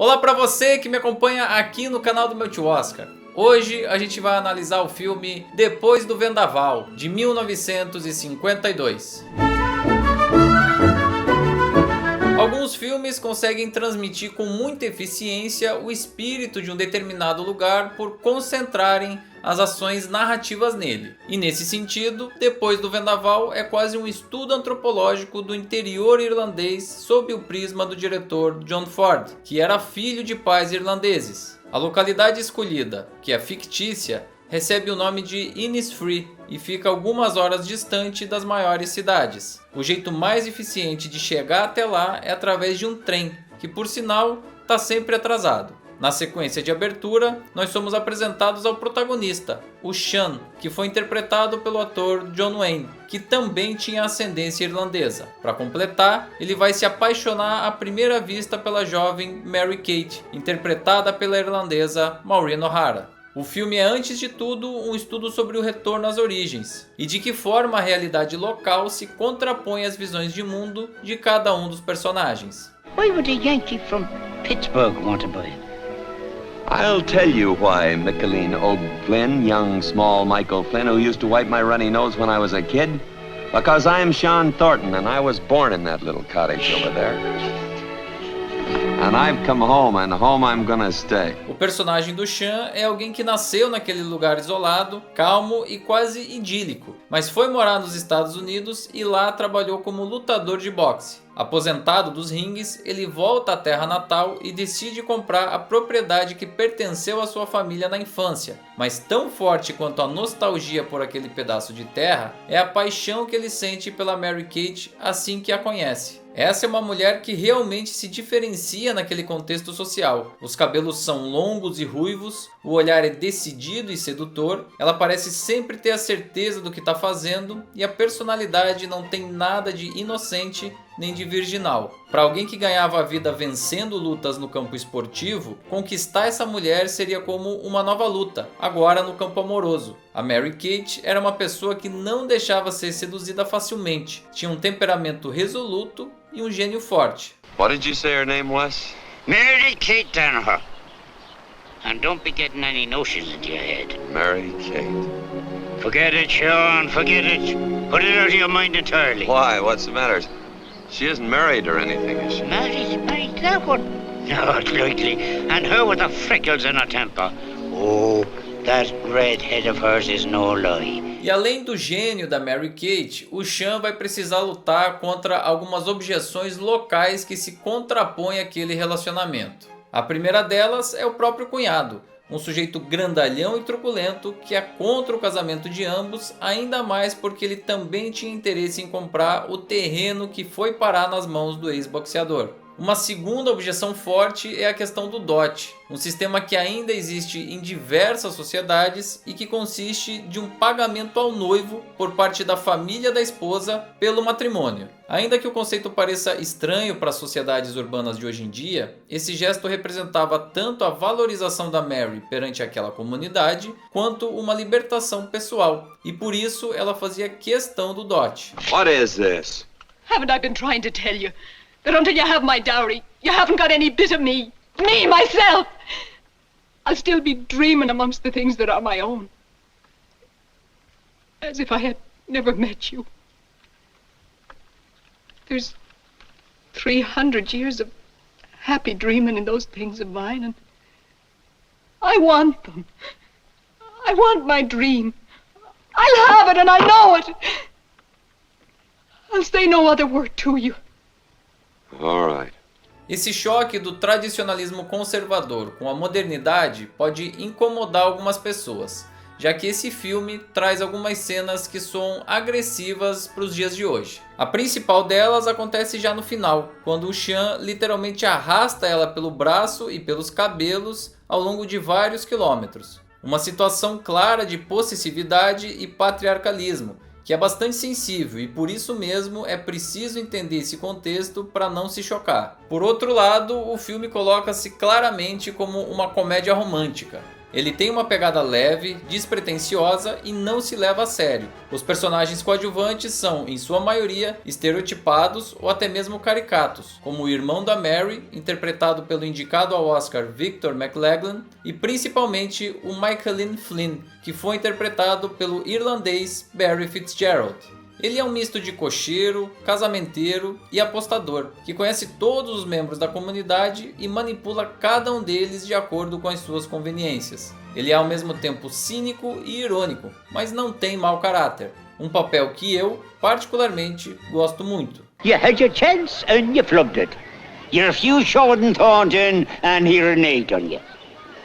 Olá para você que me acompanha aqui no canal do meu tio Oscar. Hoje a gente vai analisar o filme Depois do Vendaval, de 1952. Alguns filmes conseguem transmitir com muita eficiência o espírito de um determinado lugar por concentrarem as ações narrativas nele. E nesse sentido, Depois do Vendaval é quase um estudo antropológico do interior irlandês sob o prisma do diretor John Ford, que era filho de pais irlandeses. A localidade escolhida, que é fictícia, recebe o nome de Innisfree e fica algumas horas distante das maiores cidades. O jeito mais eficiente de chegar até lá é através de um trem, que por sinal está sempre atrasado. Na sequência de abertura, nós somos apresentados ao protagonista, o Sean, que foi interpretado pelo ator John Wayne, que também tinha ascendência irlandesa. Para completar, ele vai se apaixonar à primeira vista pela jovem Mary Kate, interpretada pela irlandesa Maureen O'Hara. O filme é, antes de tudo, um estudo sobre o retorno às origens e de que forma a realidade local se contrapõe às visões de mundo de cada um dos personagens. Why would a Yankee from Pittsburgh want to buy it? I'll tell you why, Mickalene O'Flynn, young small Michael Flynn, who used to wipe my runny nose when I was a kid. Because I'm Sean Thornton, and I was born in that little cottage over there. And I've come home, and home I'm gonna stay. O personagem do Sean é alguém que nasceu naquele lugar isolado, calmo e quase idílico, mas foi morar nos Estados Unidos e lá trabalhou como lutador de boxe. Aposentado dos ringues, ele volta à terra natal e decide comprar a propriedade que pertenceu à sua família na infância. Mas tão forte quanto a nostalgia por aquele pedaço de terra é a paixão que ele sente pela Mary Kate assim que a conhece. Essa é uma mulher que realmente se diferencia naquele contexto social. Os cabelos são longos e ruivos, o olhar é decidido e sedutor, ela parece sempre ter a certeza do que está fazendo e a personalidade não tem nada de inocente nem de virginal. Para alguém que ganhava a vida vencendo lutas no campo esportivo, conquistar essa mulher seria como uma nova luta, agora no campo amoroso. A Mary Kate era uma pessoa que não deixava ser seduzida facilmente, tinha um temperamento resoluto e um gênio forte. What did you say her name was? Mary Kate Danaher. And don't be getting any notions into your head. Mary Kate. Forget it, Sean, forget it. Put it out of your mind entirely. Why? What's the matter? She isn't married or anything, is she? Married, that one? Not likely. And her with the freckles in her temper. Oh, that red head of hers is no lie. E além do gênio da Mary Kate, o Sean vai precisar lutar contra algumas objeções locais que se contrapõem àquele relacionamento. A primeira delas é o próprio cunhado, um sujeito grandalhão e truculento que é contra o casamento de ambos, ainda mais porque ele também tinha interesse em comprar o terreno que foi parar nas mãos do ex-boxeador. Uma segunda objeção forte é a questão do dote, um sistema que ainda existe em diversas sociedades e que consiste de um pagamento ao noivo por parte da família da esposa pelo matrimônio. Ainda que o conceito pareça estranho para as sociedades urbanas de hoje em dia, esse gesto representava tanto a valorização da Mary perante aquela comunidade, quanto uma libertação pessoal, e por isso ela fazia questão do dote. What is this? Haven't I been trying to tell you that until you have my dowry, you haven't got any bit of me? Me, myself! I'll still be dreaming amongst the things that are my own. As if I had never met you. There's 300 years of happy dreaming in those things of mine, and I want them. I want my dream. I'll have it, and I know it. I'll say no other word to you. All right. Esse choque do tradicionalismo conservador com a modernidade pode incomodar algumas pessoas, já que esse filme traz algumas cenas que soam agressivas para os dias de hoje. A principal delas acontece já no final, quando o Sean literalmente arrasta ela pelo braço e pelos cabelos ao longo de vários quilômetros. Uma situação clara de possessividade e patriarcalismo, que é bastante sensível e por isso mesmo é preciso entender esse contexto para não se chocar. Por outro lado, o filme coloca-se claramente como uma comédia romântica. Ele tem uma pegada leve, despretensiosa e não se leva a sério. Os personagens coadjuvantes são, em sua maioria, estereotipados ou até mesmo caricatos, como o irmão da Mary, interpretado pelo indicado ao Oscar Victor McLaglen, e principalmente o Michael Flynn, que foi interpretado pelo irlandês Barry Fitzgerald. Ele é um misto de cocheiro, casamenteiro e apostador, que conhece todos os membros da comunidade e manipula cada um deles de acordo com as suas conveniências. Ele é ao mesmo tempo cínico e irônico, mas não tem mau caráter. Um papel que eu, particularmente, gosto muito. You had your chance and you flubbed it. You're a few short and Thornton and he reneged on you.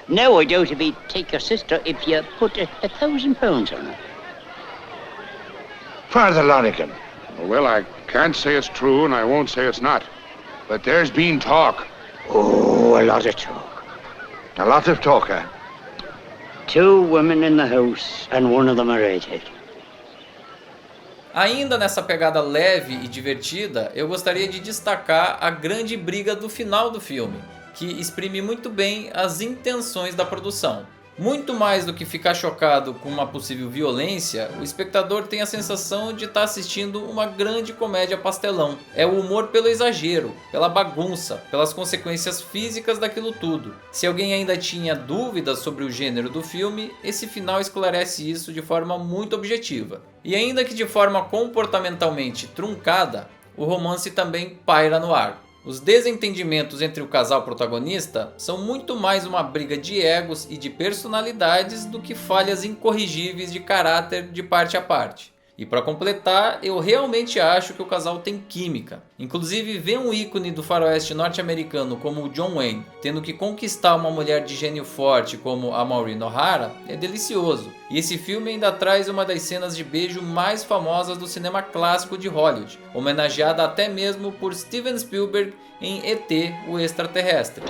Now I doubt if he'd take your sister if you put £1,000 on her. Father Lonigan, Well, I can't say it's true, and I won't say it's not. But there's been talk. Oh, a lot of talk. a lot of talk, eh? 2 women in the house and one of them a redhead. Ainda nessa pegada leve e divertida, eu gostaria de destacar a grande briga do final do filme, que exprime muito bem as intenções da produção. Muito mais do que ficar chocado com uma possível violência, o espectador tem a sensação de estar assistindo uma grande comédia pastelão. É o humor pelo exagero, pela bagunça, pelas consequências físicas daquilo tudo. Se alguém ainda tinha dúvidas sobre o gênero do filme, esse final esclarece isso de forma muito objetiva. E ainda que de forma comportamentalmente truncada, o romance também paira no ar. Os desentendimentos entre o casal protagonista são muito mais uma briga de egos e de personalidades do que falhas incorrigíveis de caráter de parte a parte. E para completar, eu realmente acho que o casal tem química. Inclusive, ver um ícone do faroeste norte-americano como o John Wayne tendo que conquistar uma mulher de gênio forte como a Maureen O'Hara é delicioso. E esse filme ainda traz uma das cenas de beijo mais famosas do cinema clássico de Hollywood, homenageada até mesmo por Steven Spielberg em E.T., o Extraterrestre.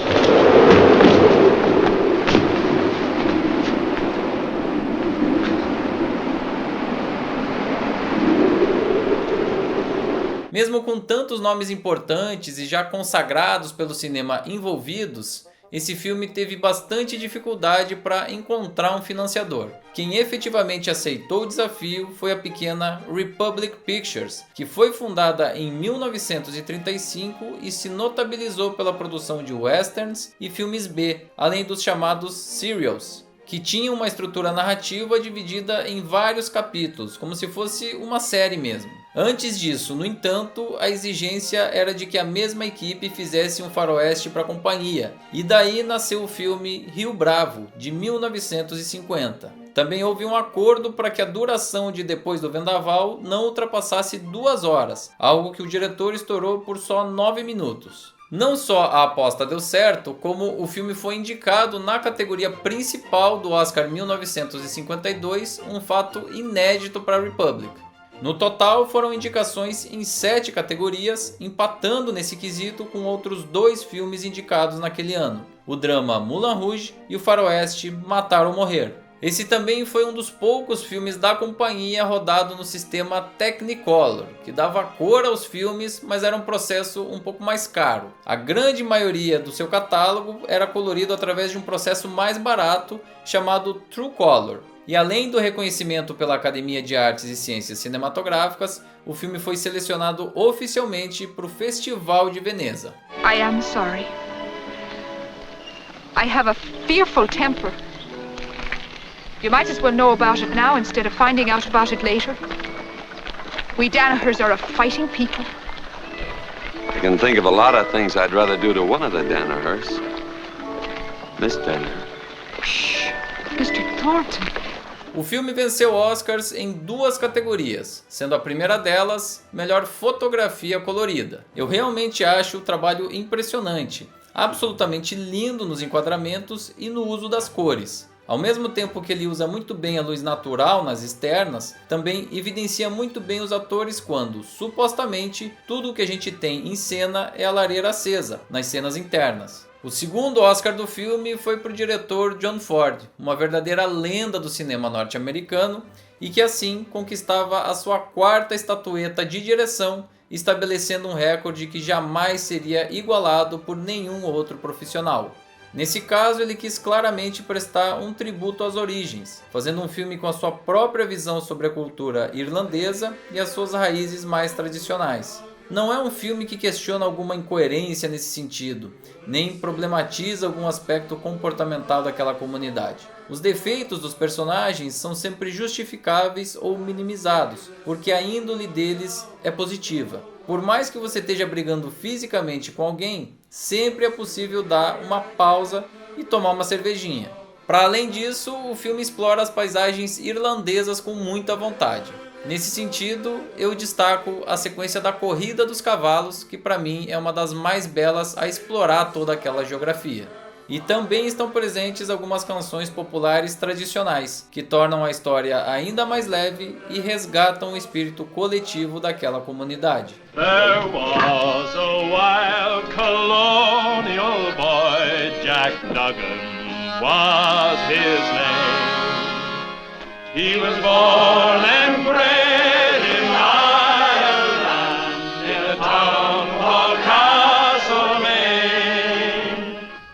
Mesmo com tantos nomes importantes e já consagrados pelo cinema envolvidos, esse filme teve bastante dificuldade para encontrar um financiador. Quem efetivamente aceitou o desafio foi a pequena Republic Pictures, que foi fundada em 1935 e se notabilizou pela produção de westerns e filmes B, além dos chamados serials, que tinham uma estrutura narrativa dividida em vários capítulos, como se fosse uma série mesmo. Antes disso, no entanto, a exigência era de que a mesma equipe fizesse um faroeste para a companhia, e daí nasceu o filme Rio Bravo, de 1950. Também houve um acordo para que a duração de Depois do Vendaval não ultrapassasse 2 horas, algo que o diretor estourou por só 9 minutos. Não só a aposta deu certo, como o filme foi indicado na categoria principal do Oscar 1952, um fato inédito para a Republic. No total foram indicações em 7 categorias, empatando nesse quesito com outros 2 filmes indicados naquele ano, o drama Moulin Rouge e o faroeste Matar ou Morrer. Esse também foi um dos poucos filmes da companhia rodado no sistema Technicolor, que dava cor aos filmes, mas era um processo um pouco mais caro. A grande maioria do seu catálogo era colorido através de um processo mais barato chamado True Color. E além do reconhecimento pela Academia de Artes e Ciências Cinematográficas, o filme foi selecionado oficialmente para o Festival de Veneza. I am sorry. I have a fearful temper. You might as well know about it now instead of finding out about it later. We Danahers are a fighting people. I can think of a lot of things I'd rather do to one of the Danahers. Miss Danaher. Shh, Mr. Thornton. O filme venceu Oscars em 2 categorias, sendo a primeira delas melhor fotografia colorida. Eu realmente acho o trabalho impressionante, absolutamente lindo nos enquadramentos e no uso das cores. Ao mesmo tempo que ele usa muito bem a luz natural nas externas, também evidencia muito bem os atores quando, supostamente, tudo o que a gente tem em cena é a lareira acesa, nas cenas internas. O segundo Oscar do filme foi para o diretor John Ford, uma verdadeira lenda do cinema norte-americano, e que assim conquistava a sua 4ª estatueta de direção, estabelecendo um recorde que jamais seria igualado por nenhum outro profissional. Nesse caso, ele quis claramente prestar um tributo às origens, fazendo um filme com a sua própria visão sobre a cultura irlandesa e as suas raízes mais tradicionais. Não é um filme que questiona alguma incoerência nesse sentido, nem problematiza algum aspecto comportamental daquela comunidade. Os defeitos dos personagens são sempre justificáveis ou minimizados, porque a índole deles é positiva. Por mais que você esteja brigando fisicamente com alguém, sempre é possível dar uma pausa e tomar uma cervejinha. Para além disso, o filme explora as paisagens irlandesas com muita vontade. Nesse sentido, eu destaco a sequência da Corrida dos Cavalos, que para mim é uma das mais belas a explorar toda aquela geografia. E também estão presentes algumas canções populares tradicionais, que tornam a história ainda mais leve e resgatam o espírito coletivo daquela comunidade. There was a wild colonial boy, Jack Duggan was his name. He was born and bred in Ireland, in a town called Castlemaine.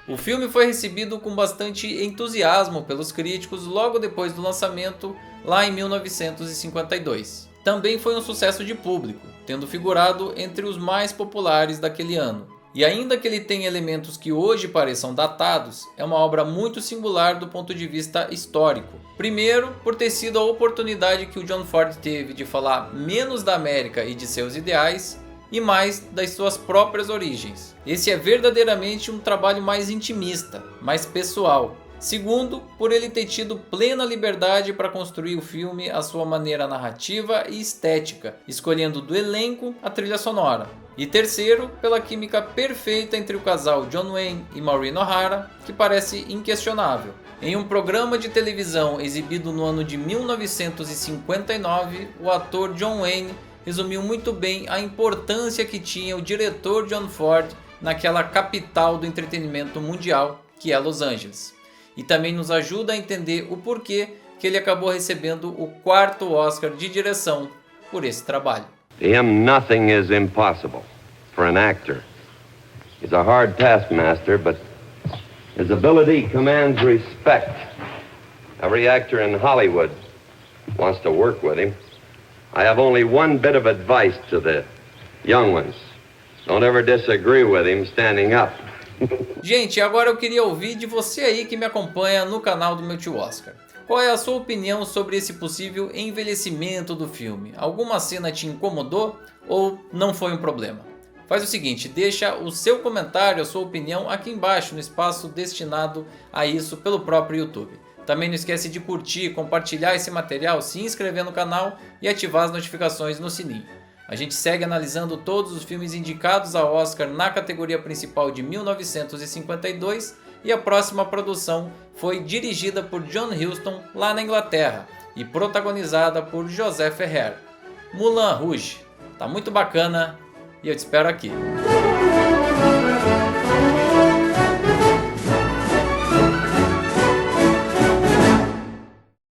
O filme foi recebido com bastante entusiasmo pelos críticos logo depois do lançamento, lá em 1952. Também foi um sucesso de público, tendo figurado entre os mais populares daquele ano. E ainda que ele tenha elementos que hoje pareçam datados, é uma obra muito singular do ponto de vista histórico. Primeiro, por ter sido a oportunidade que o John Ford teve de falar menos da América e de seus ideais, e mais das suas próprias origens. Esse é verdadeiramente um trabalho mais intimista, mais pessoal. Segundo, por ele ter tido plena liberdade para construir o filme à sua maneira narrativa e estética, escolhendo do elenco a trilha sonora. E terceiro, pela química perfeita entre o casal John Wayne e Maureen O'Hara, que parece inquestionável. Em um programa de televisão exibido no ano de 1959, o ator John Wayne resumiu muito bem a importância que tinha o diretor John Ford naquela capital do entretenimento mundial, que é Los Angeles. E também nos ajuda a entender o porquê que ele acabou recebendo o 4º Oscar de direção por esse trabalho. To him, nothing is impossible for an actor. He's a hard taskmaster, but his ability commands respect. Every actor in Hollywood wants to work with him. I have only one bit of advice to the young ones. Don't ever disagree with him standing up. Gente, agora eu queria ouvir de você aí que me acompanha no canal do meu tio Oscar. Qual é a sua opinião sobre esse possível envelhecimento do filme? Alguma cena te incomodou ou não foi um problema? Faz o seguinte, deixa o seu comentário, a sua opinião aqui embaixo no espaço destinado a isso pelo próprio YouTube. Também não esquece de curtir, compartilhar esse material, se inscrever no canal e ativar as notificações no sininho. A gente segue analisando todos os filmes indicados ao Oscar na categoria principal de 1952 e a próxima produção foi dirigida por John Huston lá na Inglaterra e protagonizada por José Ferrer. Moulin Rouge. Tá muito bacana e eu te espero aqui.